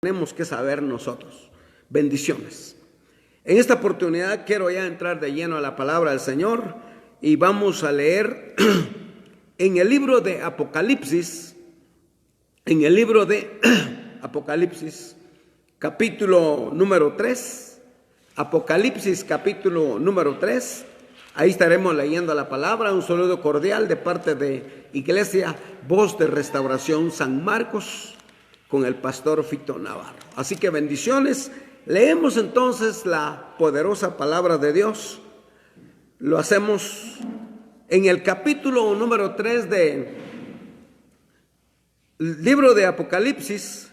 tenemos que saber nosotros. Bendiciones. En esta oportunidad quiero ya entrar de lleno a la palabra del Señor y vamos a leer en el libro de Apocalipsis, capítulo número 3, Apocalipsis capítulo número 3, ahí estaremos leyendo la palabra. Un saludo cordial de parte de Iglesia Voz de Restauración San Marcos, con el pastor Fito Navarro. Así que bendiciones. Leemos entonces la poderosa palabra de Dios. Lo hacemos en el capítulo número 3 del libro de Apocalipsis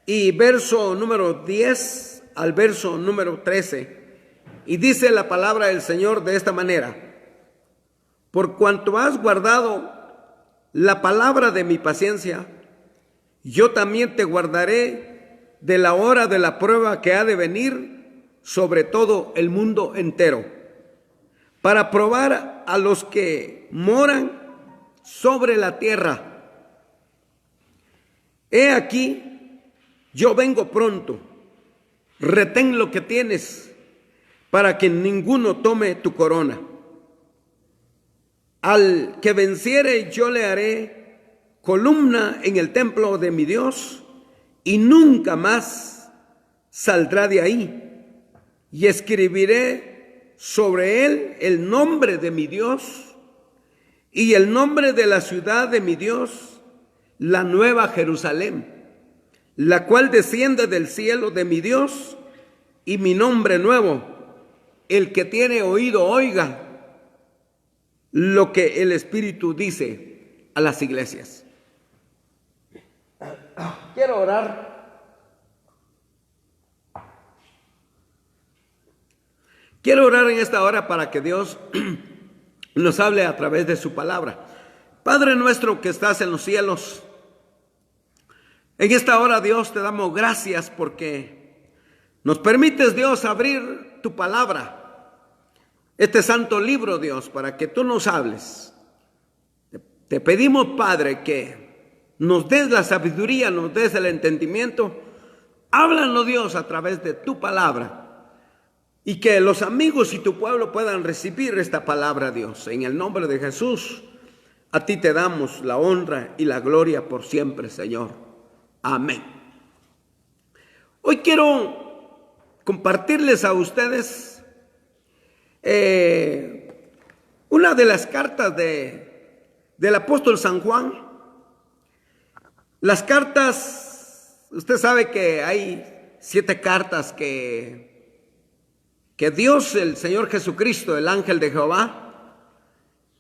y verso número 10 al verso número 13. Y dice la palabra del Señor de esta manera: por cuanto has guardado la palabra de mi paciencia, yo también te guardaré de la hora de la prueba que ha de venir sobre todo el mundo entero, para probar a los que moran sobre la tierra. He aquí, yo vengo pronto. Retén lo que tienes, para que ninguno tome tu corona. Al que venciere, yo le haré columna en el templo de mi Dios, y nunca más saldrá de ahí. Y escribiré sobre él el nombre de mi Dios y el nombre de la ciudad de mi Dios, la nueva Jerusalén, la cual desciende del cielo de mi Dios, y mi nombre nuevo. El que tiene oído, oiga lo que el Espíritu dice a las iglesias. Quiero orar. Quiero orar en esta hora para que Dios nos hable a través de su palabra. Padre nuestro que estás en los cielos, en esta hora, Dios, te damos gracias porque nos permites, Dios, abrir tu palabra, este santo libro, Dios, para que tú nos hables. Te pedimos, Padre, que nos des la sabiduría, nos des el entendimiento. Háblanos, Dios, a través de tu palabra, y que los amigos y tu pueblo puedan recibir esta palabra, Dios. En el nombre de Jesús, a ti te damos la honra y la gloria por siempre, Señor. Amén. Hoy quiero compartirles a ustedes una de las cartas del apóstol San Juan. Las cartas, usted sabe que hay 7 cartas que Dios, el Señor Jesucristo, el ángel de Jehová,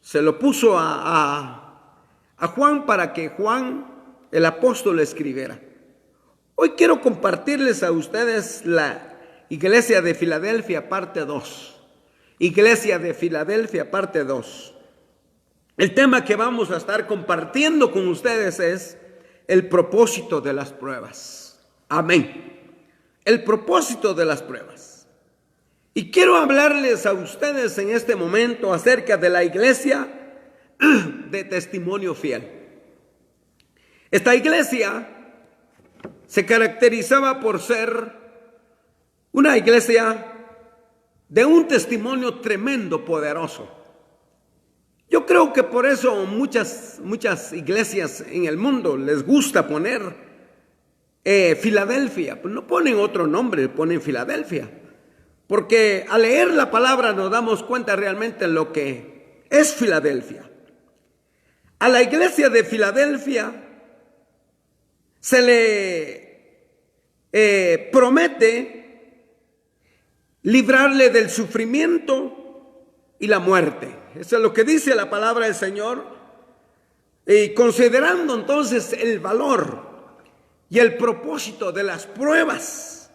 se lo puso a Juan para que Juan, el apóstol, escribiera. Hoy quiero compartirles a ustedes la Iglesia de Filadelfia, parte 2. Iglesia de Filadelfia, parte 2. El tema que vamos a estar compartiendo con ustedes es el propósito de las pruebas. Amén. El propósito de las pruebas. Y quiero hablarles a ustedes en este momento acerca de la iglesia de testimonio fiel. Esta iglesia se caracterizaba por ser una iglesia de un testimonio tremendo, poderoso. Yo creo que por eso muchas iglesias en el mundo les gusta poner Filadelfia. No ponen otro nombre, ponen Filadelfia. Porque al leer la palabra nos damos cuenta realmente lo que es Filadelfia. A la iglesia de Filadelfia se le promete librarle del sufrimiento y la muerte. Eso es lo que dice la palabra del Señor. Y considerando entonces el valor y el propósito de las pruebas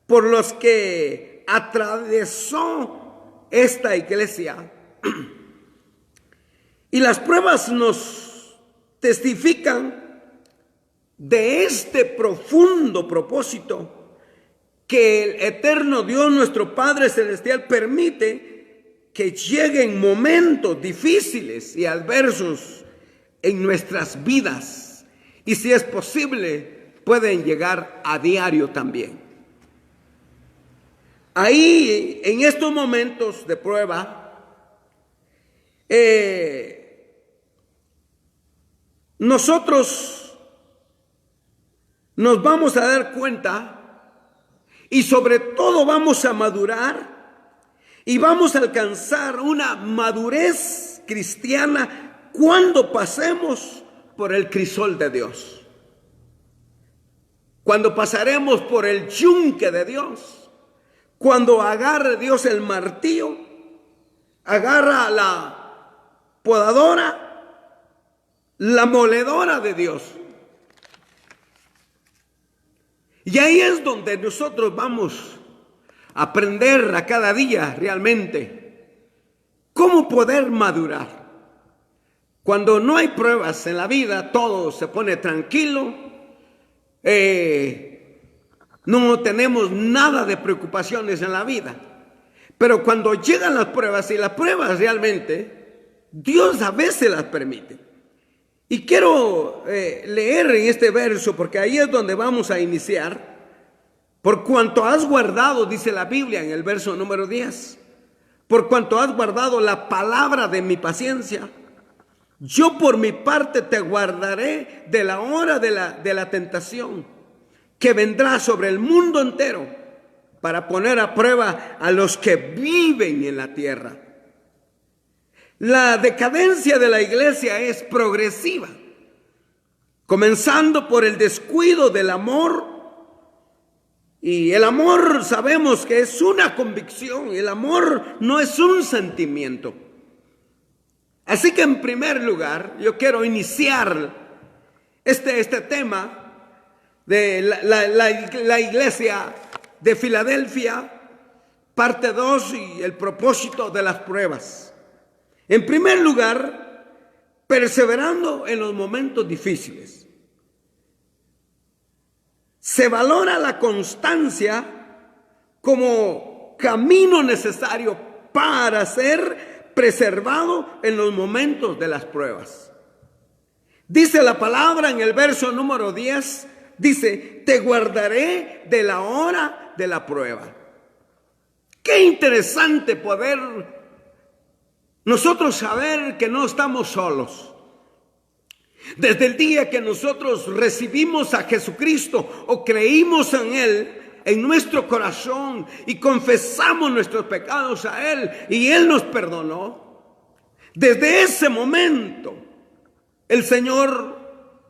por los que atravesó esta iglesia, y las pruebas nos testifican de este profundo propósito que el eterno Dios, nuestro Padre Celestial, permite que lleguen momentos difíciles y adversos en nuestras vidas, y si es posible, pueden llegar a diario también. Ahí, en estos momentos de prueba, nosotros nos vamos a dar cuenta y sobre todo vamos a madurar y vamos a alcanzar una madurez cristiana cuando pasemos por el crisol de Dios. Cuando pasaremos por el yunque de Dios. Cuando agarre Dios el martillo, agarra la podadora, la moledora de Dios. Y ahí es donde nosotros vamos a aprender a cada día realmente cómo poder madurar. Cuando no hay pruebas en la vida, todo se pone tranquilo. No tenemos nada de preocupaciones en la vida. Pero cuando llegan las pruebas, y las pruebas realmente, Dios a veces las permite. Y quiero leer en este verso, porque ahí es donde vamos a iniciar. Por cuanto has guardado, dice la Biblia en el verso número 10, por cuanto has guardado la palabra de mi paciencia, yo por mi parte te guardaré de la hora de la tentación que vendrá sobre el mundo entero para poner a prueba a los que viven en la tierra. La decadencia de la iglesia es progresiva, comenzando por el descuido del amor. Y el amor sabemos que es una convicción, el amor no es un sentimiento. Así que en primer lugar yo quiero iniciar este tema de la iglesia de Filadelfia, parte 2, y el propósito de las pruebas. En primer lugar, perseverando en los momentos difíciles. Se valora la constancia como camino necesario para ser preservado en los momentos de las pruebas. Dice la palabra en el verso número 10, dice, te guardaré de la hora de la prueba. Qué interesante poder nosotros saber que no estamos solos. Desde el día que nosotros recibimos a Jesucristo o creímos en Él, en nuestro corazón, y confesamos nuestros pecados a Él, y Él nos perdonó, desde ese momento el Señor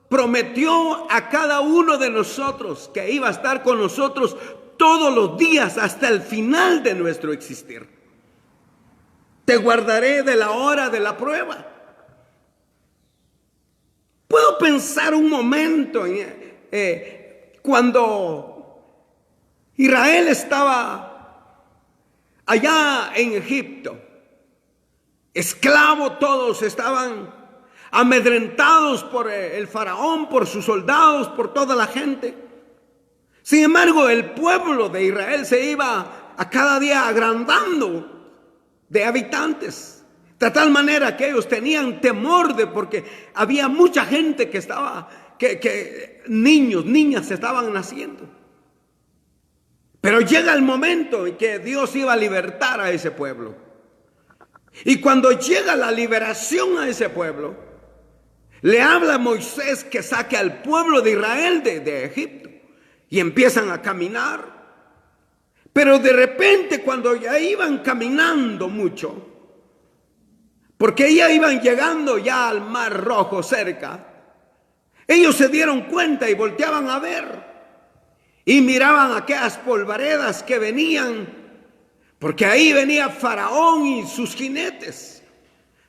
prometió a cada uno de nosotros que iba a estar con nosotros todos los días hasta el final de nuestro existir. Te guardaré de la hora de la prueba. Puedo pensar un momento cuando Israel estaba allá en Egipto, esclavo, todos estaban amedrentados por el faraón, por sus soldados, por toda la gente. Sin embargo, el pueblo de Israel se iba a cada día agrandando de habitantes, de tal manera que ellos tenían temor porque había mucha gente que estaba, que niños, niñas estaban naciendo. Pero llega el momento en que Dios iba a libertar a ese pueblo. Y cuando llega la liberación a ese pueblo, le habla a Moisés que saque al pueblo de Israel de Egipto. Y empiezan a caminar. Pero de repente, cuando ya iban caminando mucho, porque ya iban llegando ya al Mar Rojo cerca, ellos se dieron cuenta y volteaban a ver. Y miraban aquellas polvaredas que venían, porque ahí venía Faraón y sus jinetes,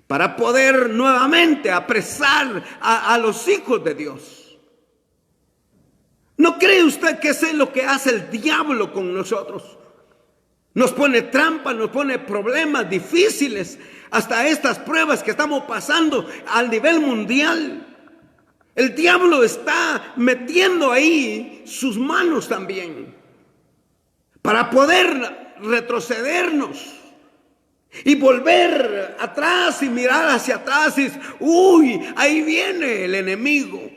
para poder nuevamente apresar a los hijos de Dios. ¿No cree usted que eso es lo que hace el diablo con nosotros? Nos pone trampas, nos pone problemas difíciles, hasta estas pruebas que estamos pasando a nivel mundial. El diablo está metiendo ahí sus manos también, para poder retrocedernos y volver atrás y mirar hacia atrás y uy, ahí viene el enemigo.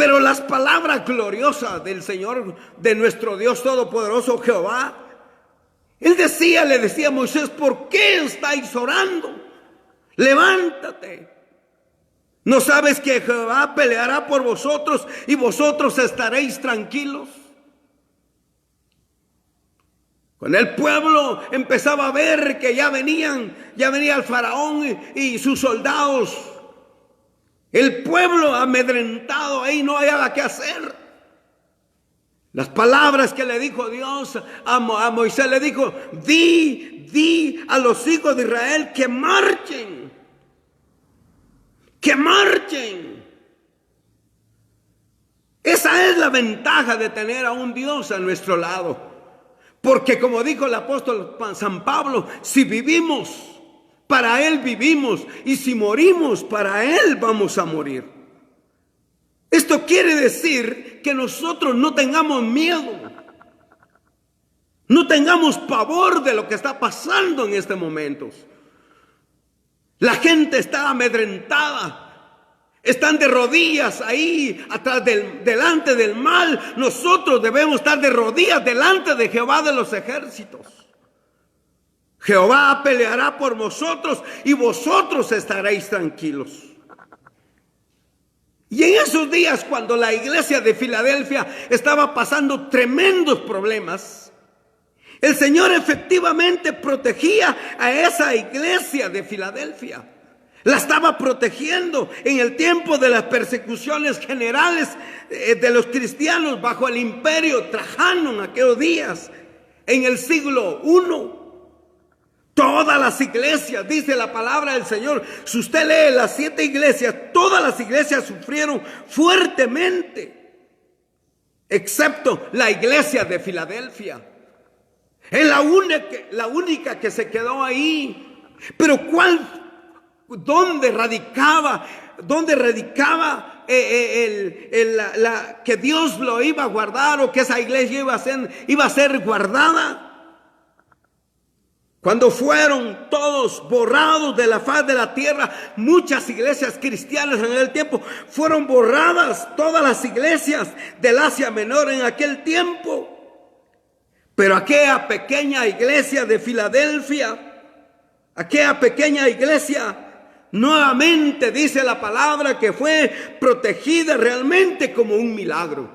Pero las palabras gloriosas del Señor, de nuestro Dios Todopoderoso Jehová, le decía a Moisés: ¿por qué estáis orando? Levántate. ¿No sabes que Jehová peleará por vosotros y vosotros estaréis tranquilos? Cuando el pueblo empezaba a ver que ya venía el faraón y sus soldados, el pueblo amedrentado, ahí no había qué hacer. Las palabras que le dijo Dios a Moisés, le dijo: di a los hijos de Israel que marchen. Que marchen. Esa es la ventaja de tener a un Dios a nuestro lado. Porque como dijo el apóstol San Pablo, si vivimos, para Él vivimos, y si morimos, para Él vamos a morir. Esto quiere decir que nosotros no tengamos miedo, no tengamos pavor de lo que está pasando en este momento. La gente está amedrentada, están de rodillas ahí atrás delante del mal. Nosotros debemos estar de rodillas delante de Jehová de los ejércitos. Jehová peleará por vosotros y vosotros estaréis tranquilos. Y en esos días, cuando la iglesia de Filadelfia estaba pasando tremendos problemas, el Señor efectivamente protegía a esa iglesia de Filadelfia. La estaba protegiendo en el tiempo de las persecuciones generales de los cristianos bajo el imperio Trajano en aquellos días, en el siglo I. Todas las iglesias, dice la palabra del Señor, si usted lee las 7 iglesias, todas las iglesias sufrieron fuertemente, excepto la iglesia de Filadelfia. Es la única que se quedó ahí. Pero ¿dónde radicaba que Dios lo iba a guardar, o que esa iglesia iba a ser guardada? Cuando fueron todos borrados de la faz de la tierra, muchas iglesias cristianas en aquel tiempo fueron borradas, todas las iglesias del Asia Menor en aquel tiempo. Pero aquella pequeña iglesia de Filadelfia, aquella pequeña iglesia, nuevamente dice la palabra que fue protegida realmente como un milagro.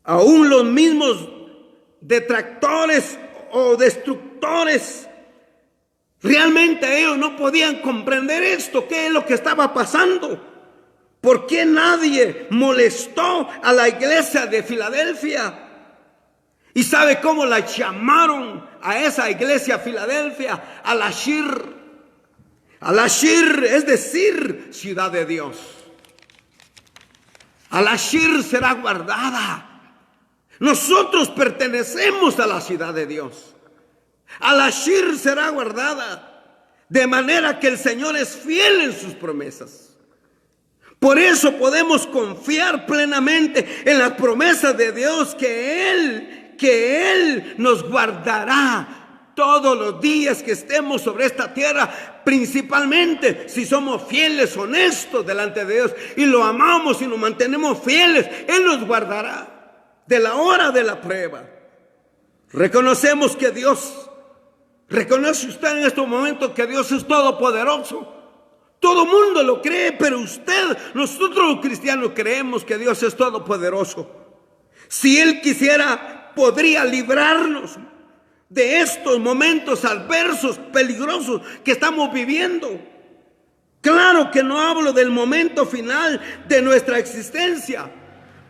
Aún los mismos detractores o destructores, realmente ellos no podían comprender esto. ¿Qué es lo que estaba pasando? ¿Por qué nadie molestó a la iglesia de Filadelfia? ¿Y sabe cómo la llamaron a esa iglesia Filadelfia? Al-Ashir. Al-Ashir es decir, ciudad de Dios. Al-Ashir será guardada. Nosotros pertenecemos a la ciudad de Dios. Al-Ashir será guardada, de manera que el Señor es fiel en sus promesas. Por eso podemos confiar plenamente en las promesas de Dios, que Él nos guardará todos los días que estemos sobre esta tierra, principalmente si somos fieles, honestos delante de Dios y lo amamos y nos mantenemos fieles. Él nos guardará de la hora de la prueba. Reconocemos que reconoce usted en estos momentos que Dios es todopoderoso. Todo mundo lo cree, pero nosotros los cristianos creemos que Dios es todopoderoso. Si Él quisiera, podría librarnos de estos momentos adversos, peligrosos que estamos viviendo. Claro que no hablo del momento final de nuestra existencia,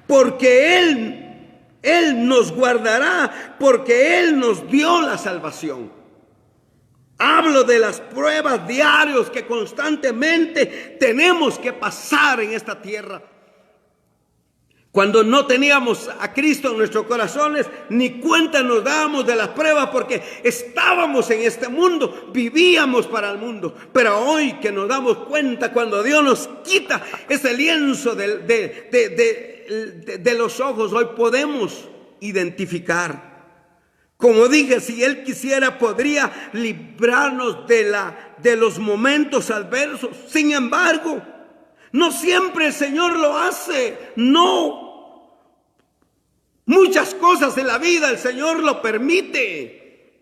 porque Él nos guardará, porque Él nos dio la salvación. Hablo de las pruebas diarias que constantemente tenemos que pasar en esta tierra. Cuando no teníamos a Cristo en nuestros corazones, ni cuenta nos dábamos de las pruebas, porque estábamos en este mundo, vivíamos para el mundo. Pero hoy que nos damos cuenta, cuando Dios nos quita ese lienzo de los ojos, hoy podemos identificar. Como dije, si Él quisiera, podría librarnos de los momentos adversos. Sin embargo, No siempre el Señor lo hace, no. Muchas cosas en la vida el Señor lo permite.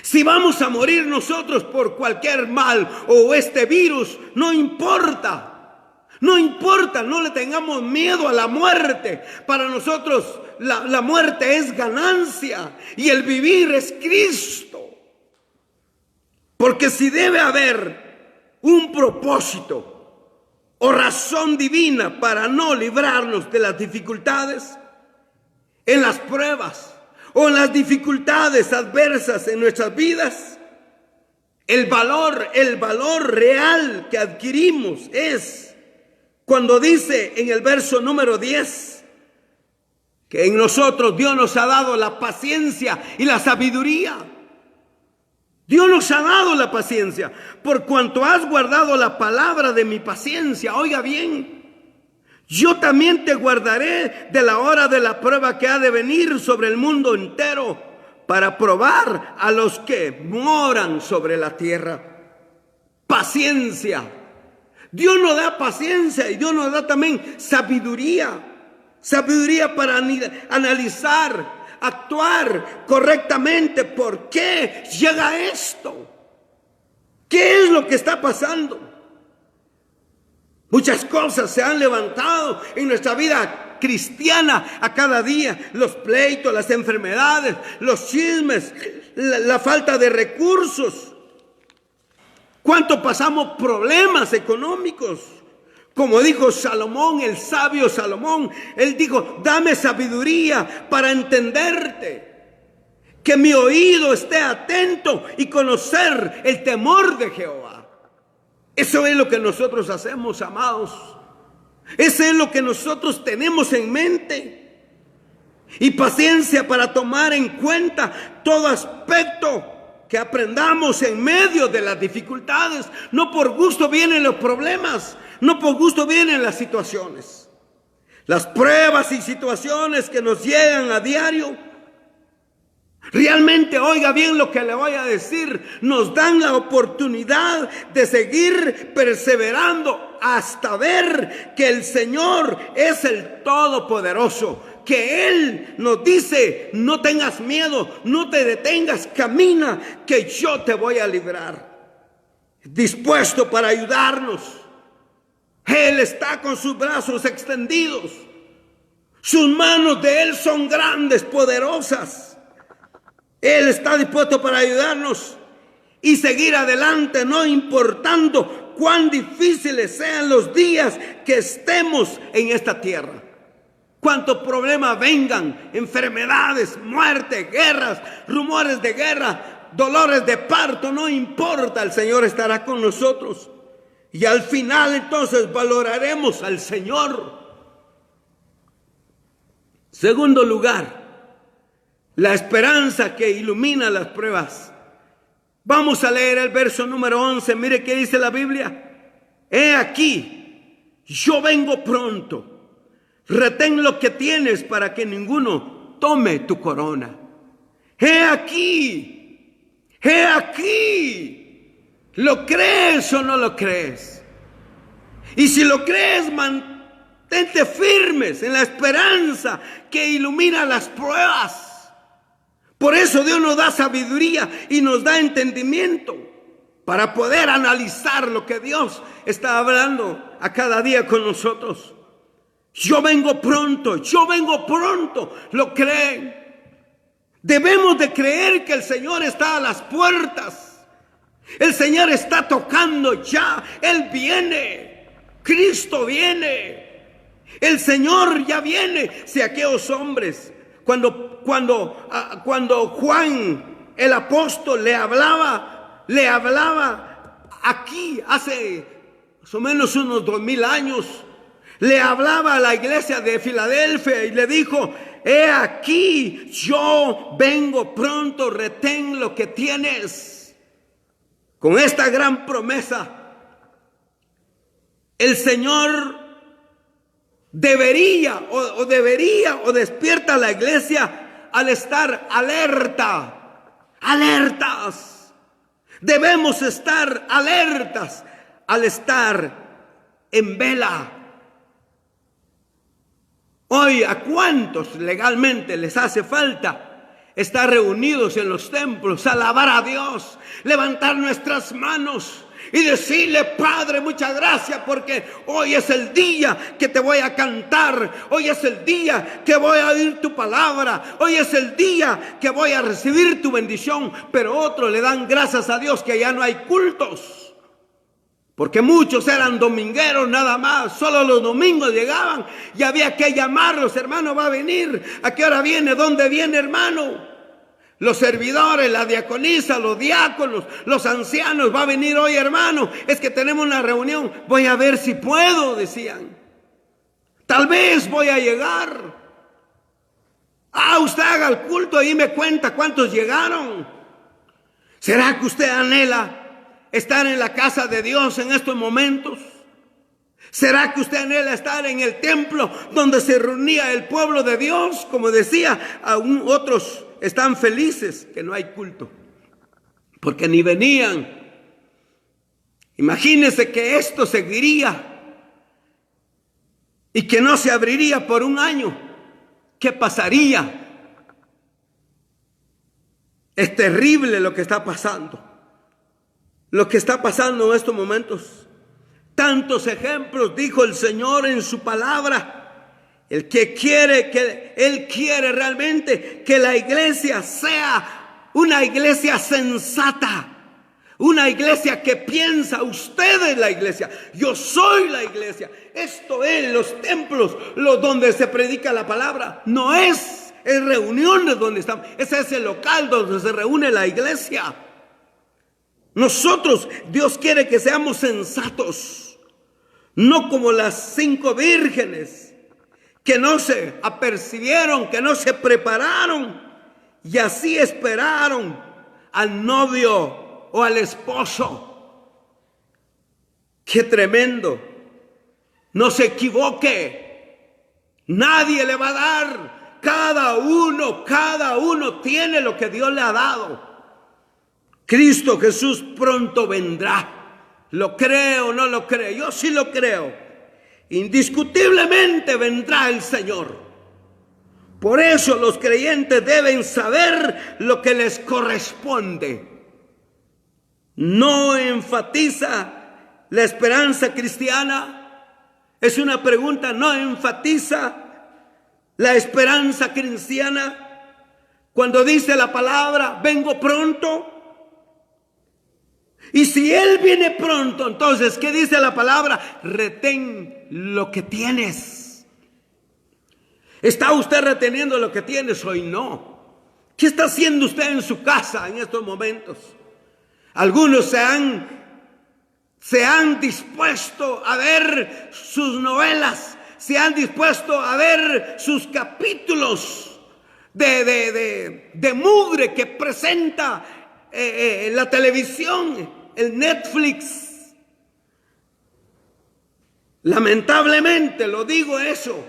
Si vamos a morir nosotros por cualquier mal o este virus, no importa. No importa, no le tengamos miedo a la muerte. Para nosotros la muerte es ganancia y el vivir es Cristo. Porque si debe haber un propósito o razón divina para no librarnos de las dificultades, en las pruebas o en las dificultades adversas en nuestras vidas, el valor real que adquirimos es cuando dice en el verso número 10 que en nosotros Dios nos ha dado la paciencia y la sabiduría. Dios nos ha dado la paciencia por cuanto has guardado la palabra de mi paciencia. Oiga bien, yo también te guardaré de la hora de la prueba que ha de venir sobre el mundo entero para probar a los que moran sobre la tierra. Paciencia. Dios nos da paciencia y Dios nos da también sabiduría. Sabiduría para analizar, actuar correctamente. ¿Por qué llega esto? ¿Qué es lo que está pasando? Muchas cosas se han levantado en nuestra vida cristiana a cada día. Los pleitos, las enfermedades, los chismes, la falta de recursos. ¿Cuánto pasamos problemas económicos? Como dijo Salomón, el sabio Salomón, él dijo, dame sabiduría para entenderte, que mi oído esté atento y conocer el temor de Jehová. Eso es lo que nosotros hacemos, amados. Eso es lo que nosotros tenemos en mente. Y paciencia para tomar en cuenta todo aspecto que aprendamos en medio de las dificultades. No por gusto vienen los problemas, no por gusto vienen las situaciones. Las pruebas y situaciones que nos llegan a diario, realmente, oiga bien lo que le voy a decir, nos dan la oportunidad de seguir perseverando hasta ver que el Señor es el Todopoderoso. Que Él nos dice, no tengas miedo, no te detengas, camina, que yo te voy a librar. Dispuesto para ayudarnos. Él está con sus brazos extendidos. Sus manos de Él son grandes, poderosas. Él está dispuesto para ayudarnos y seguir adelante, no importando cuán difíciles sean los días que estemos en esta tierra. Cuántos problemas vengan, enfermedades, muerte, guerras, rumores de guerra, dolores de parto, no importa, el Señor estará con nosotros. Y al final entonces valoraremos al Señor. Segundo lugar, la esperanza que ilumina las pruebas. Vamos a leer el verso número 11, mire qué dice la Biblia. He aquí, yo vengo pronto. Retén lo que tienes para que ninguno tome tu corona. He aquí, he aquí. ¿Lo crees o no lo crees? Y si lo crees, mantente firmes en la esperanza que ilumina las pruebas. Por eso Dios nos da sabiduría y nos da entendimiento para poder analizar lo que Dios está hablando a cada día con nosotros. Yo vengo pronto, ¿lo creen? Debemos de creer que el Señor está a las puertas. El Señor está tocando ya, Él viene, Cristo viene, el Señor ya viene. Si aquellos hombres, cuando Juan el apóstol le hablaba aquí hace más o menos unos 2000 años, le hablaba a la iglesia de Filadelfia y le dijo, he aquí, yo vengo pronto, retén lo que tienes. Con esta gran promesa, el Señor debería o despierta a la iglesia al estar alertas. Debemos estar alertas al estar en vela. Hoy, ¿a cuántos legalmente les hace falta estar reunidos en los templos, alabar a Dios, levantar nuestras manos y decirle: Padre, muchas gracias, porque hoy es el día que te voy a cantar, hoy es el día que voy a oír tu palabra, hoy es el día que voy a recibir tu bendición? Pero otros le dan gracias a Dios que ya no hay cultos, porque muchos eran domingueros nada más, solo los domingos llegaban y había que llamarlos: hermano, va a venir, ¿a qué hora viene? ¿Dónde viene, hermano? Los servidores, la diaconisa, los diáconos, los ancianos: va a venir hoy, hermano, es que tenemos una reunión, voy a ver si puedo, decían. Tal vez voy a llegar. Usted haga el culto y me cuenta cuántos llegaron. ¿Será que usted anhela estar en la casa de Dios en estos momentos? ¿Será que usted anhela estar en el templo donde se reunía el pueblo de Dios? Como decía, aún otros están felices que no hay culto, porque ni venían. Imagínese que esto seguiría y que no se abriría por un año. ¿Qué pasaría? Es terrible lo que está pasando. Lo que está pasando en estos momentos. Tantos ejemplos dijo el Señor en su palabra. Él quiere realmente que la iglesia sea una iglesia sensata. Una iglesia que piensa: usted es la iglesia, yo soy la iglesia. Esto es los templos, donde se predica la palabra. No es reuniones donde estamos. Ese es el local donde se reúne la iglesia. Nosotros, Dios quiere que seamos sensatos, no como las 5 vírgenes que no se apercibieron, que no se prepararon y así esperaron al novio o al esposo. ¡Qué tremendo! No se equivoque, nadie le va a dar. Cada uno tiene lo que Dios le ha dado. Cristo Jesús pronto vendrá. ¿Lo creo o no lo creo? Yo sí lo creo. Indiscutiblemente vendrá el Señor. Por eso los creyentes deben saber lo que les corresponde. ¿No enfatiza la esperanza cristiana? Es una pregunta. ¿No enfatiza la esperanza cristiana cuando dice la palabra: vengo pronto? Y si Él viene pronto, entonces, ¿qué dice la palabra? Retén lo que tienes. ¿Está usted reteniendo lo que tienes hoy? No. ¿Qué está haciendo usted en su casa en estos momentos? Algunos se han dispuesto a ver sus novelas, se han dispuesto a ver sus capítulos de mugre que presenta la televisión, el Netflix. Lamentablemente lo digo eso,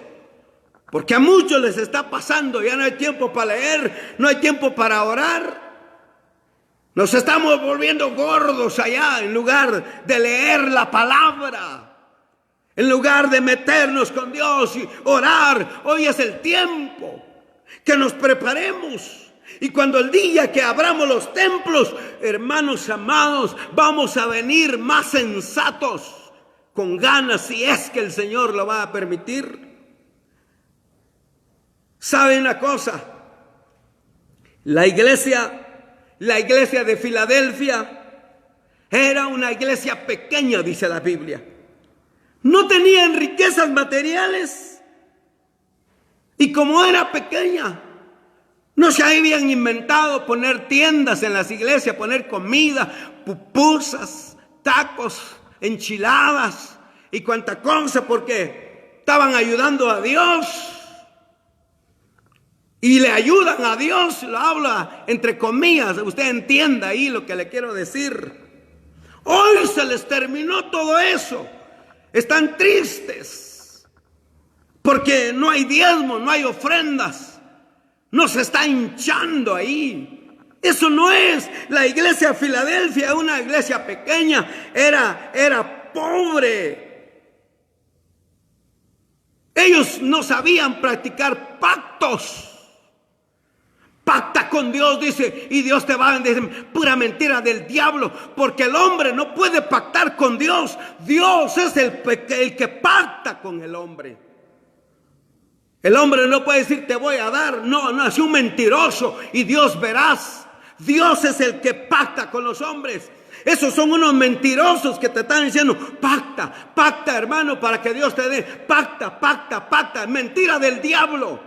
porque a muchos les está pasando. Ya no hay tiempo para leer, no hay tiempo para orar. Nos estamos volviendo gordos allá en lugar de leer la palabra, en lugar de meternos con Dios y orar. Hoy es el tiempo que nos preparemos. Y cuando el día que abramos los templos, hermanos amados, vamos a venir más sensatos, con ganas, si es que el Señor lo va a permitir. ¿Saben una cosa? La iglesia de Filadelfia era una iglesia pequeña, dice la Biblia. No tenían riquezas materiales. Y como era pequeña, no se habían inventado poner tiendas en las iglesias, poner comida, pupusas, tacos, enchiladas y cuanta cosa, porque estaban ayudando a Dios. Y le ayudan a Dios, lo habla entre comillas, usted entienda ahí lo que le quiero decir. Hoy se les terminó todo eso. Están tristes porque no hay diezmo, no hay ofrendas. No se está hinchando ahí. Eso no es la iglesia de Filadelfia, una iglesia pequeña, era pobre. Ellos no sabían practicar pactos. Pacta con Dios, dice, y Dios te va a bendecir. Pura mentira del diablo, porque el hombre no puede pactar con Dios. Dios es el que pacta con el hombre. El hombre no puede decir te voy a dar. No, no, es un mentiroso y Dios verás. Dios es el que pacta con los hombres. Esos son unos mentirosos que te están diciendo pacta, pacta hermano para que Dios te dé. Pacta, pacta, pacta. Mentira del diablo.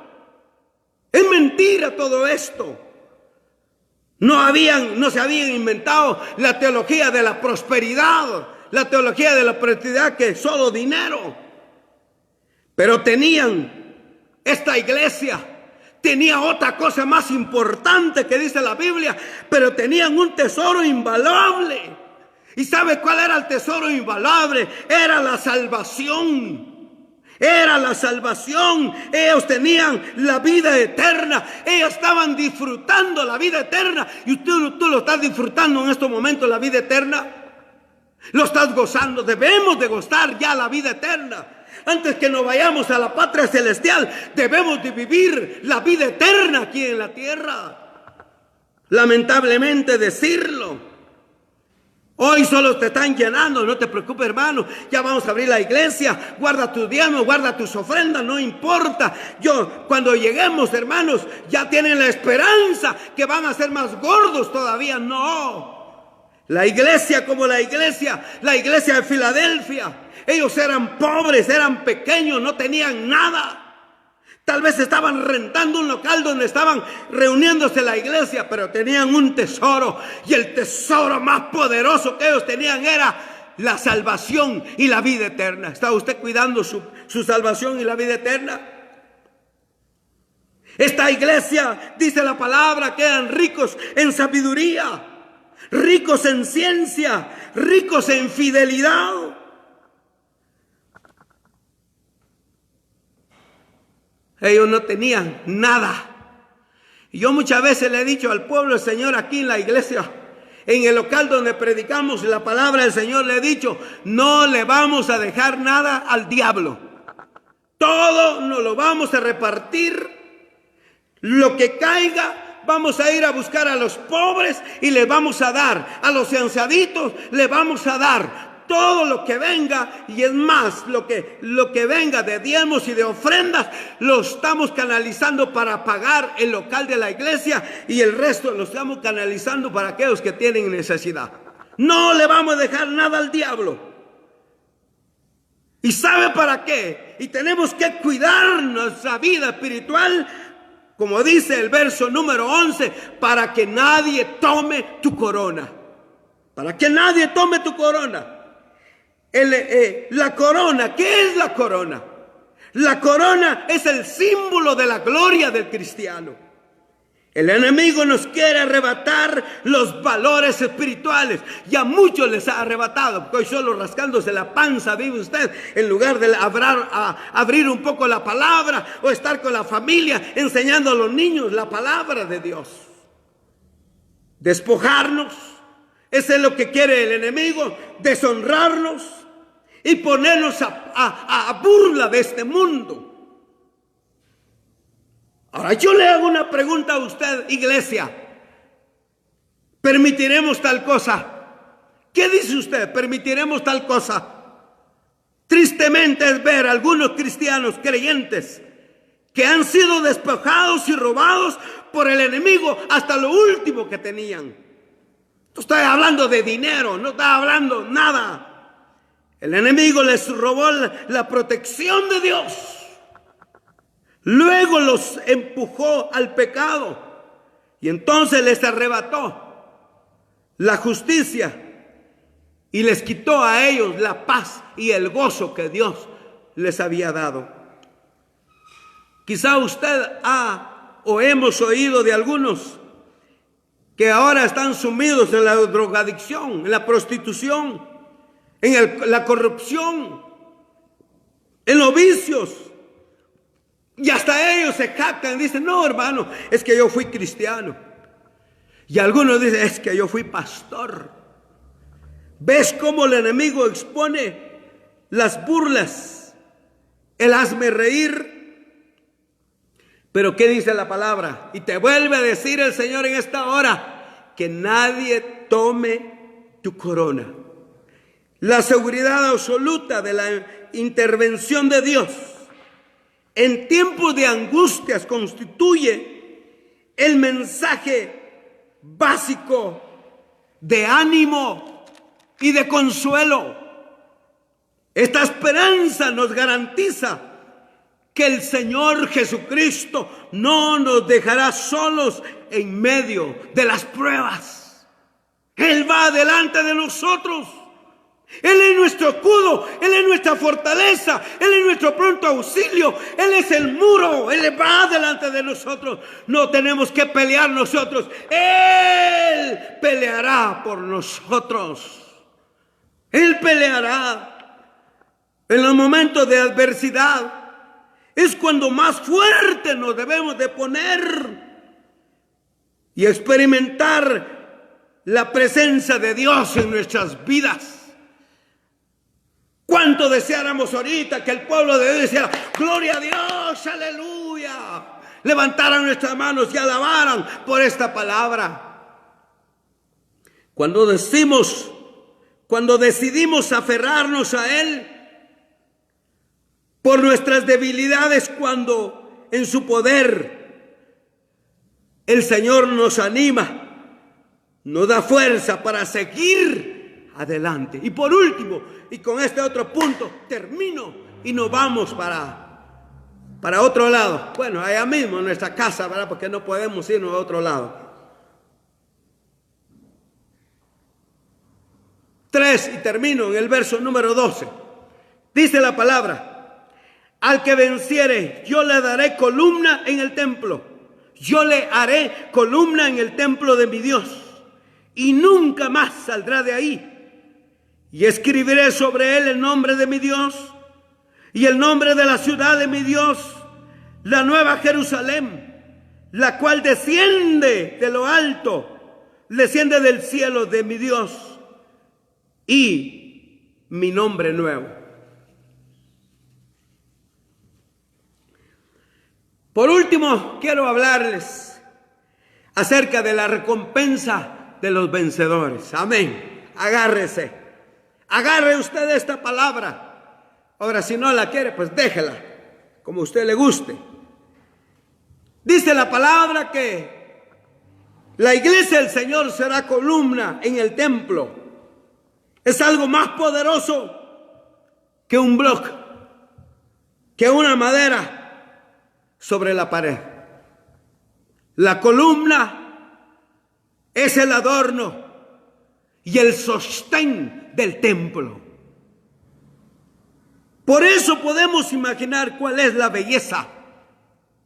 Es mentira todo esto. No se habían inventado la teología de la prosperidad, la teología de la prosperidad que es solo dinero. Pero esta iglesia tenía otra cosa más importante que dice la Biblia, pero tenían un tesoro invaluable. ¿Y sabe cuál era el tesoro invaluable? Era la salvación. Era la salvación. Ellos tenían la vida eterna. Ellos estaban disfrutando la vida eterna. Y tú lo estás disfrutando en estos momentos, la vida eterna. Lo estás gozando. Debemos de gozar ya la vida eterna. Antes que nos vayamos a la patria celestial, debemos de vivir la vida eterna aquí en la tierra. Lamentablemente decirlo. Hoy solo te están llenando, no te preocupes hermano, ya vamos a abrir la iglesia, guarda tus diezmos, guarda tus ofrendas, no importa. Cuando lleguemos hermanos, ya tienen la esperanza que van a ser más gordos todavía. No, la iglesia como la iglesia de Filadelfia, ellos eran pobres, eran pequeños, no tenían nada. Tal vez estaban rentando un local donde estaban reuniéndose la iglesia, pero tenían un tesoro. Y el tesoro más poderoso que ellos tenían era la salvación y la vida eterna. ¿Está usted cuidando su salvación y la vida eterna? Esta iglesia, dice la palabra, que eran ricos en sabiduría, ricos en ciencia, ricos en fidelidad. Ellos no tenían nada. Y yo muchas veces le he dicho al pueblo del Señor aquí en la iglesia, en el local donde predicamos la palabra del Señor, le he dicho, no le vamos a dejar nada al diablo. Todo nos lo vamos a repartir. Lo que caiga, vamos a ir a buscar a los pobres y les vamos a dar. A los ancianitos les vamos a dar. Todo lo que venga, y es más, lo que venga de diezmos y de ofrendas, lo estamos canalizando para pagar el local de la iglesia, y el resto lo estamos canalizando para aquellos que tienen necesidad. No le vamos a dejar nada al diablo. ¿Y sabe para qué? Y tenemos que cuidar nuestra vida espiritual, como dice el verso número 11, para que nadie tome tu corona. Para que nadie tome tu corona. La corona, ¿qué es la corona? La corona es el símbolo de la gloria del cristiano. El enemigo nos quiere arrebatar los valores espirituales. Y a muchos les ha arrebatado, porque hoy solo rascándose la panza vive usted, en lugar de abrir un poco la palabra o estar con la familia enseñando a los niños la palabra de Dios. Despojarnos, eso es lo que quiere el enemigo, deshonrarnos y ponernos a burla de este mundo. Ahora yo le hago una pregunta a usted, iglesia. ¿Permitiremos tal cosa? ¿Qué dice usted? ¿Permitiremos tal cosa? Tristemente es ver a algunos cristianos creyentes que han sido despojados y robados por el enemigo hasta lo último que tenían. No estoy hablando de dinero, no estoy hablando nada. El enemigo les robó la protección de Dios. Luego los empujó al pecado y entonces les arrebató la justicia y les quitó a ellos la paz y el gozo que Dios les había dado. Quizá usted o hemos oído de algunos que ahora están sumidos en la drogadicción, en la prostitución, en la corrupción, en los vicios. Y hasta ellos se jactan, dicen, no hermano, es que yo fui cristiano. Y algunos dicen, es que yo fui pastor. ¿Ves cómo el enemigo expone las burlas el hazme reír. Pero ¿qué dice la palabra? Y te vuelve a decir el Señor en esta hora, que nadie tome tu corona. La seguridad absoluta de la intervención de Dios en tiempos de angustias constituye el mensaje básico de ánimo y de consuelo. Esta esperanza nos garantiza que el Señor Jesucristo no nos dejará solos en medio de las pruebas. Él va delante de nosotros. Él es nuestro escudo, Él es nuestra fortaleza, Él es nuestro pronto auxilio, Él es el muro, Él va delante de nosotros. No tenemos que pelear nosotros, Él peleará por nosotros. Él peleará. En los momentos de adversidad es cuando más fuerte nos debemos de poner y experimentar la presencia de Dios en nuestras vidas. ¿Cuánto deseáramos ahorita que el pueblo de Dios dijera, gloria a Dios, aleluya? Levantaran nuestras manos y alabaran por esta palabra. Cuando decidimos aferrarnos a Él por nuestras debilidades, cuando en su poder el Señor nos anima, nos da fuerza para seguir adelante. Y por último, y con este otro punto termino y nos vamos para otro lado. Bueno, allá mismo en nuestra casa, ¿verdad? Porque no podemos irnos a otro lado. 3, y termino en el verso número 12. Dice la palabra: al que venciere, yo le daré columna en el templo. Yo le haré columna en el templo de mi Dios, y nunca más saldrá de ahí. Y escribiré sobre él el nombre de mi Dios y el nombre de la ciudad de mi Dios, la nueva Jerusalén, la cual desciende de lo alto, desciende del cielo de mi Dios, y mi nombre nuevo. Por último, quiero hablarles acerca de la recompensa de los vencedores. Amén. Agárrese. Agarre usted esta palabra. Ahora, si no la quiere, pues déjela, como a usted le guste. Dice la palabra que la iglesia del Señor será columna en el templo. Es algo más poderoso que un bloque, que una madera sobre la pared. La columna es el adorno y el sostén del templo. Por eso podemos imaginar cuál es la belleza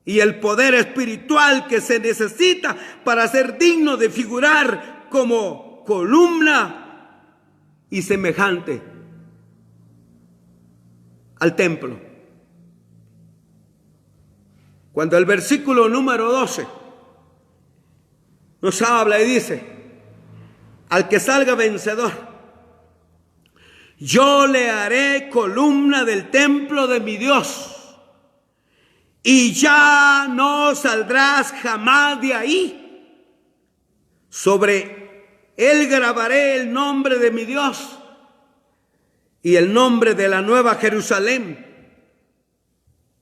y el poder espiritual que se necesita para ser digno de figurar como columna y semejante al templo. Cuando el versículo número 12 nos habla y dice: al que salga vencedor, yo le haré columna del templo de mi Dios, y ya no saldrás jamás de ahí. Sobre él grabaré el nombre de mi Dios y el nombre de la nueva Jerusalén,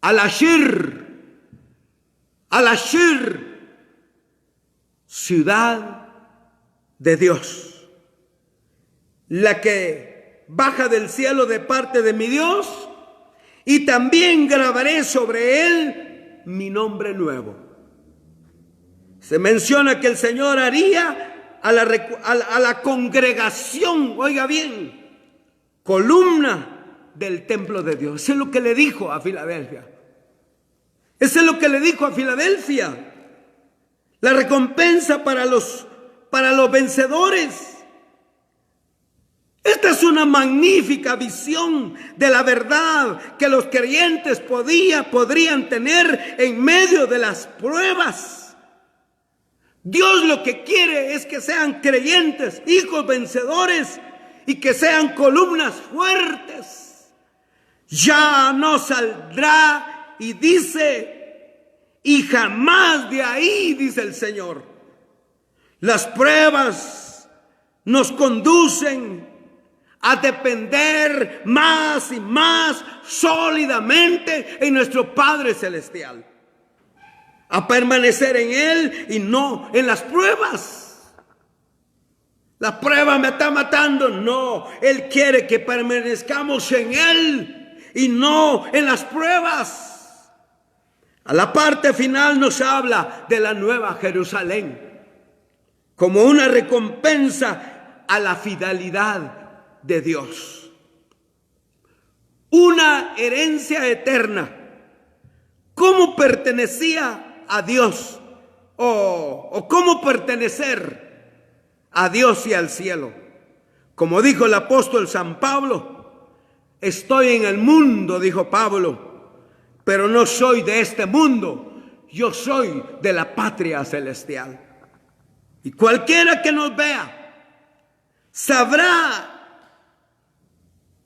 Al-Ashir, ciudad de Dios, la que baja del cielo de parte de mi Dios, y también grabaré sobre él mi nombre nuevo. Se menciona que el Señor haría a la congregación, oiga bien, columna del templo de Dios. Eso es lo que le dijo a Filadelfia. Eso es lo que le dijo a Filadelfia. La recompensa para los vencedores. Esta es una magnífica visión de la verdad que los creyentes podrían tener en medio de las pruebas. Dios lo que quiere es que sean creyentes, hijos vencedores, y que sean columnas fuertes. ya no saldrá, y dice, y jamás de ahí, dice el Señor. Las pruebas nos conducen a depender más y más sólidamente en nuestro Padre Celestial, a permanecer en Él y no en las pruebas. La prueba me está matando. No, Él quiere que permanezcamos en Él y no en las pruebas. A la parte final nos habla de la Nueva Jerusalén como una recompensa a la fidelidad de Dios. Una herencia eterna. ¿Cómo pertenecía a Dios? O cómo pertenecer a Dios y al cielo. Como dijo el apóstol San Pablo, estoy en el mundo, dijo Pablo, pero no soy de este mundo, yo soy de la patria celestial. Y cualquiera que nos vea sabrá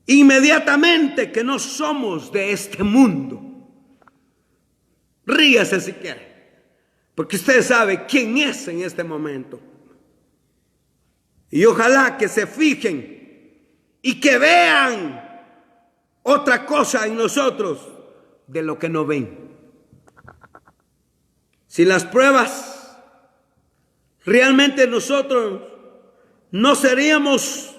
inmediatamente que no somos de este mundo. Ríase si quiere, porque usted sabe quién es en este momento. Y ojalá que se fijen y que vean otra cosa en nosotros de lo que no ven. Si las pruebas, realmente nosotros no seríamos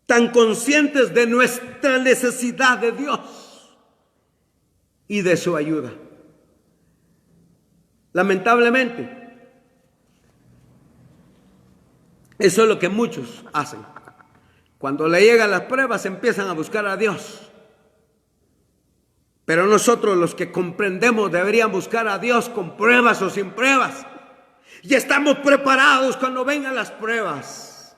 tan conscientes de nuestra necesidad de Dios y de su ayuda. Lamentablemente, eso es lo que muchos hacen. Cuando le llegan las pruebas, empiezan a buscar a Dios. Pero nosotros, los que comprendemos, deberíamos buscar a Dios con pruebas o sin pruebas. Y estamos preparados cuando vengan las pruebas.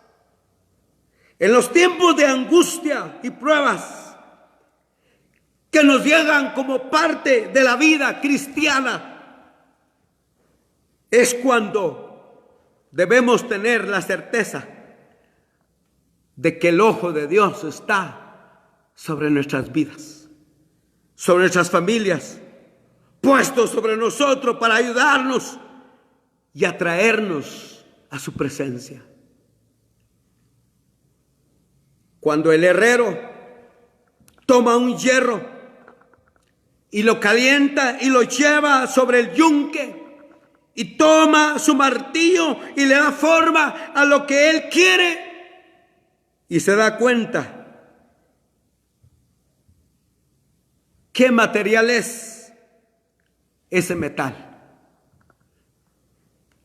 En los tiempos de angustia y pruebas que nos llegan como parte de la vida cristiana, es cuando debemos tener la certeza de que el ojo de Dios está sobre nuestras vidas, sobre nuestras familias, puesto sobre nosotros para ayudarnos y atraernos a su presencia. Cuando el herrero toma un hierro y lo calienta y lo lleva sobre el yunque y toma su martillo y le da forma a lo que él quiere y se da cuenta qué material es ese metal.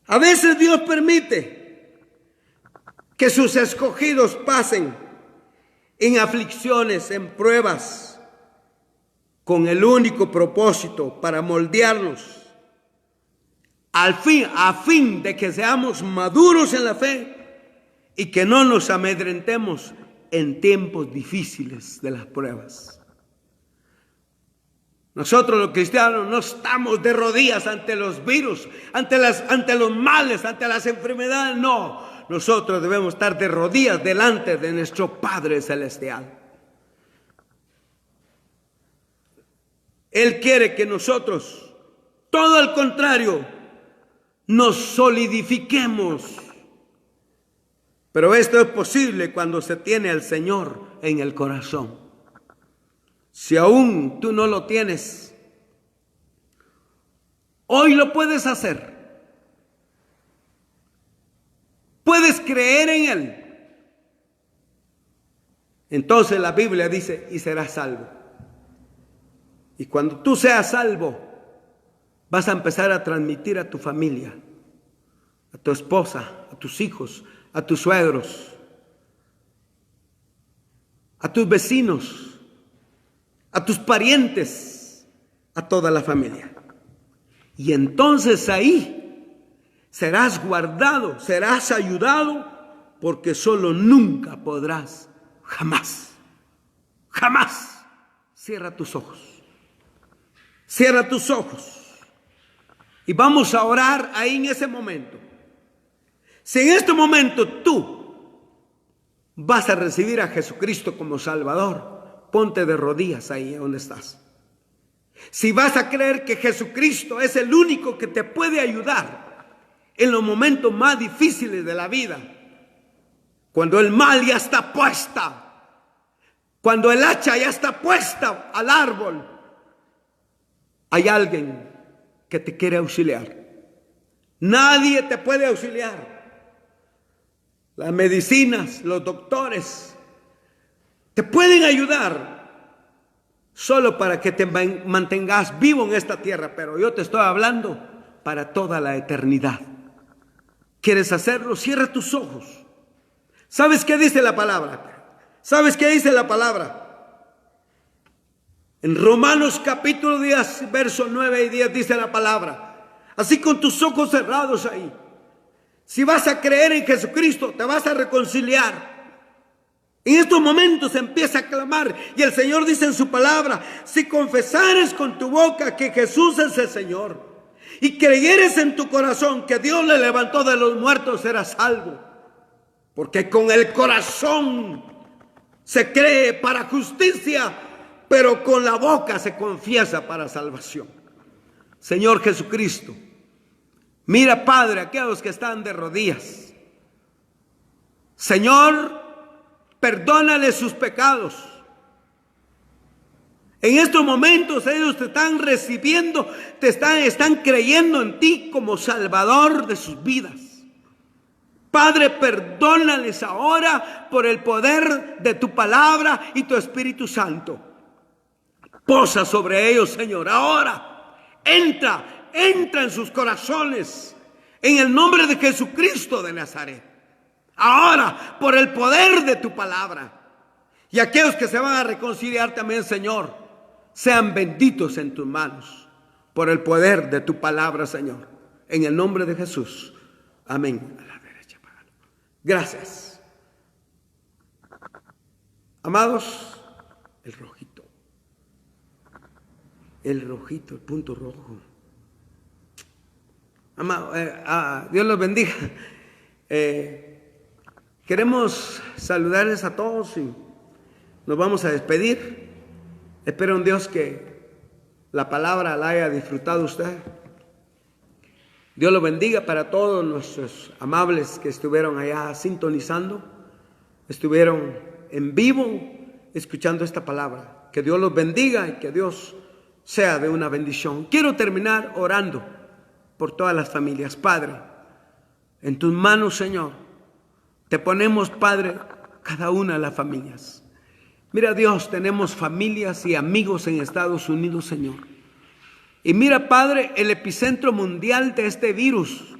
A veces Dios permite que sus escogidos pasen en aflicciones, en pruebas, con el único propósito para moldearnos a fin de que seamos maduros en la fe y que no nos amedrentemos en tiempos difíciles de las pruebas. Nosotros los cristianos no estamos de rodillas ante los virus, ante los males, ante las enfermedades, no. Nosotros debemos estar de rodillas delante de nuestro Padre Celestial. Él quiere que nosotros, todo al contrario, nos solidifiquemos. Pero esto es posible cuando se tiene al Señor en el corazón. Si aún tú no lo tienes, hoy lo puedes hacer. Puedes creer en Él. Entonces la Biblia dice, y serás salvo. Y cuando tú seas salvo, vas a empezar a transmitir a tu familia, a tu esposa, a tus hijos, a tus suegros, a tus vecinos, a tus parientes, a toda la familia. Y entonces ahí serás guardado, serás ayudado, porque solo nunca podrás, jamás, jamás. Cierra tus ojos. Cierra tus ojos. Y vamos a orar ahí en ese momento. Si en este momento tú vas a recibir a Jesucristo como Salvador, ponte de rodillas ahí donde estás. Si vas a creer que Jesucristo es el único que te puede ayudar en los momentos más difíciles de la vida, cuando el mal ya está puesta, cuando el hacha ya está puesta al árbol, hay alguien que te quiere auxiliar. Nadie te puede auxiliar. Las medicinas, los doctores te pueden ayudar solo para que te mantengas vivo en esta tierra, pero yo te estoy hablando para toda la eternidad. ¿Quieres hacerlo? Cierra tus ojos. ¿Sabes qué dice la palabra? ¿Sabes qué dice la palabra? En Romanos capítulo 10, versos 9 y 10 dice la palabra. Así con tus ojos cerrados ahí. Si vas a creer en Jesucristo, te vas a reconciliar. En estos momentos empieza a clamar y el Señor dice en su palabra, si confesares con tu boca que Jesús es el Señor y creyeres en tu corazón que Dios le levantó de los muertos, serás salvo. Porque con el corazón se cree para justicia, pero con la boca se confiesa para salvación. Señor Jesucristo, mira, Padre, a aquellos que están de rodillas. Señor, perdónale sus pecados. En estos momentos ellos te están recibiendo, están creyendo en ti como Salvador de sus vidas. Padre, perdónales ahora por el poder de tu palabra y tu Espíritu Santo. Posa sobre ellos, Señor, ahora. Entra en sus corazones en el nombre de Jesucristo de Nazaret. Ahora, por el poder de tu palabra. Y aquellos que se van a reconciliar también, Señor, sean benditos en tus manos por el poder de tu palabra, Señor. En el nombre de Jesús. Amén. A la derecha. Gracias. Amados, el rojito. El rojito, el punto rojo. Amado, Dios los bendiga. Queremos saludarles a todos y nos vamos a despedir. Espero en Dios que la palabra la haya disfrutado usted. Dios lo bendiga para todos nuestros amables que estuvieron allá sintonizando, estuvieron en vivo escuchando esta palabra. Que Dios los bendiga y que Dios sea de una bendición. Quiero terminar orando por todas las familias. Padre, en tus manos, Señor, te ponemos, Padre, cada una de las familias. Mira, Dios, tenemos familias y amigos en Estados Unidos, Señor. Y mira, Padre, el epicentro mundial de este virus,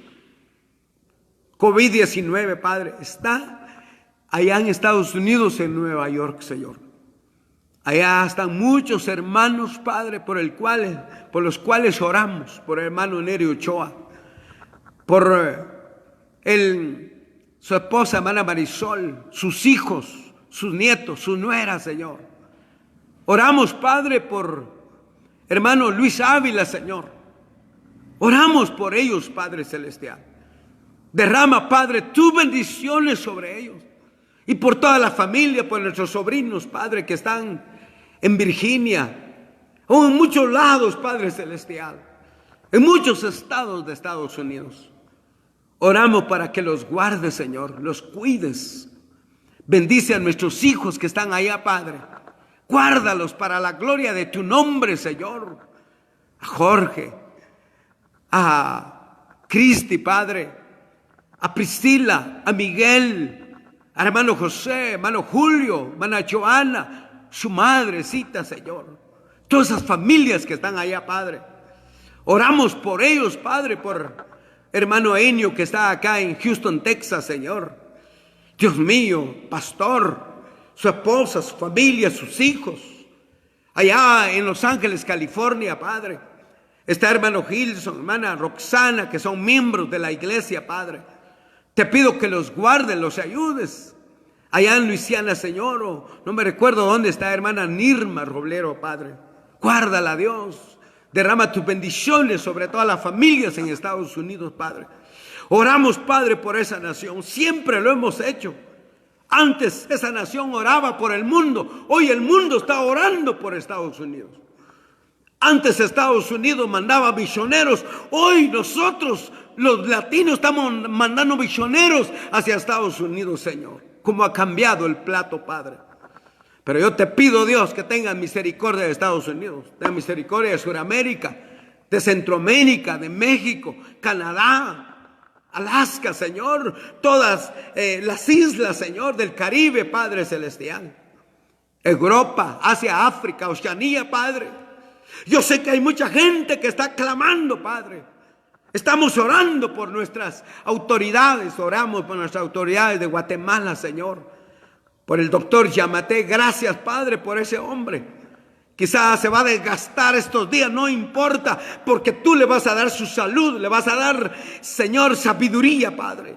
COVID-19, Padre, está allá en Estados Unidos, en Nueva York, Señor. Allá están muchos hermanos, Padre, por los cuales oramos, por el hermano Nerio Ochoa, por su esposa, hermana Marisol, sus hijos, sus nietos, su nuera, Señor. Oramos, Padre, por hermano Luis Ávila, Señor. Oramos por ellos, Padre Celestial. Derrama, Padre, tus bendiciones sobre ellos. Y por toda la familia, por nuestros sobrinos, Padre, que están en Virginia, o en muchos lados, Padre Celestial, en muchos estados de Estados Unidos. Oramos para que los guardes, Señor, los cuides. Bendice a nuestros hijos que están allá, Padre. Guárdalos para la gloria de tu nombre, Señor. A Jorge, a Cristi, Padre, a Priscila, a Miguel, a hermano José, hermano Julio, hermana Joana, su madrecita, Señor. Todas esas familias que están allá, Padre. Oramos por ellos, Padre, por hermano Enio que está acá en Houston, Texas, Señor. Dios mío, pastor, su esposa, su familia, sus hijos. Allá en Los Ángeles, California, Padre. Está hermano Gilson, hermana Roxana, que son miembros de la iglesia, Padre. Te pido que los guardes, los ayudes. Allá en Luisiana, Señor, o no me recuerdo dónde está hermana Nirma Roblero, Padre. Guárdala, Dios. Derrama tus bendiciones sobre todas las familias en Estados Unidos, Padre. Oramos, Padre, por esa nación. Siempre lo hemos hecho. Antes esa nación oraba por el mundo. Hoy el mundo está orando por Estados Unidos. Antes Estados Unidos mandaba misioneros. Hoy nosotros, los latinos, estamos mandando misioneros hacia Estados Unidos, Señor. Cómo ha cambiado el plato, Padre. Pero yo te pido, Dios, que tenga misericordia de Estados Unidos. Tenga misericordia de Sudamérica, de Centroamérica, de México, Canadá, Alaska, Señor. Todas las islas, Señor, del Caribe, Padre Celestial. Europa, Asia, África, Oceanía, Padre. Yo sé que hay mucha gente que está clamando, Padre. Estamos orando por nuestras autoridades. Oramos por nuestras autoridades de Guatemala, Señor. Por el doctor Yamatei. Gracias, Padre, por ese hombre. Quizás se va a desgastar estos días. No importa, porque tú le vas a dar su salud. Le vas a dar, Señor, sabiduría, Padre.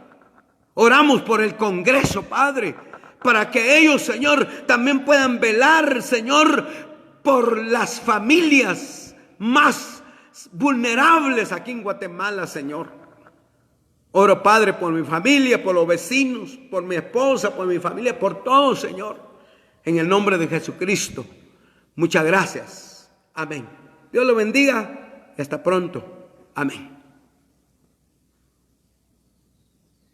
Oramos por el Congreso, Padre. Para que ellos, Señor, también puedan velar, Señor, por las familias más vulnerables aquí en Guatemala, Señor. Oro, Padre, por mi familia, por los vecinos, por mi esposa, por mi familia, por todos, Señor. En el nombre de Jesucristo. Muchas gracias. Amén. Dios lo bendiga y hasta pronto. Amén.